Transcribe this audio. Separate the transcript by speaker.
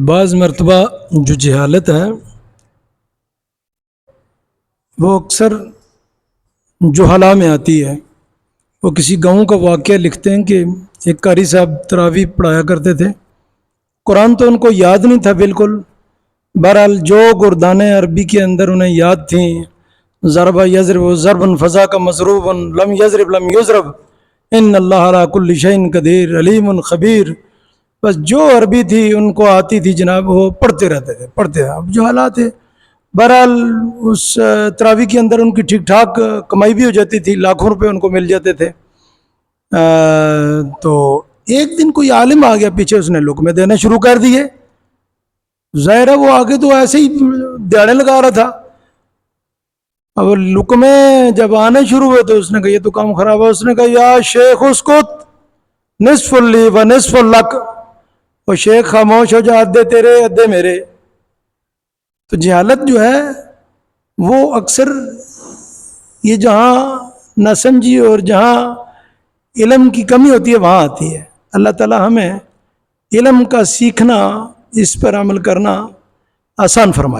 Speaker 1: بعض مرتبہ جو جہالت ہے وہ اکثر جہلا میں آتی ہے۔ وہ کسی گاؤں کا واقعہ لکھتے ہیں کہ ایک قاری صاحب تراویح پڑھایا کرتے تھے، قرآن تو ان کو یاد نہیں تھا بالکل، بہرحال جو گردانے عربی کے اندر انہیں یاد تھیں، ضرب یضرب ضربا فذاک مضروب لم یضرب لم یضرب ان اللہ علی کل شیء قدیر علیم خبیر، بس جو عربی تھی ان کو آتی تھی جناب، وہ پڑھتے رہتے تھے پڑھتے تھے۔ اب جو حالات ہے، بہرحال اس تراویح کے اندر ان کی ٹھیک ٹھاک کمائی بھی ہو جاتی تھی، لاکھوں روپے ان کو مل جاتے تھے۔ تو ایک دن کوئی عالم آ گیا پیچھے، اس نے لقمے دینا شروع کر دیے۔ ظاہر ہے وہ آگے تو ایسے ہی دیاڑے لگا رہا تھا، اب لقمے جب آنے شروع ہوئے تو اس نے کہا یہ تو کام خراب ہے۔ اس نے کہا یا شیخ اسکت نصف لی و نصف لک، وہ شیخ خاموش ہو جا، ادھے تیرے ادھے میرے۔ تو جہالت جو ہے وہ اکثر یہ جہاں نہ سمجھی اور جہاں علم کی کمی ہوتی ہے وہاں آتی ہے۔ اللہ تعالی ہمیں علم کا سیکھنا، اس پر عمل کرنا آسان فرمائے۔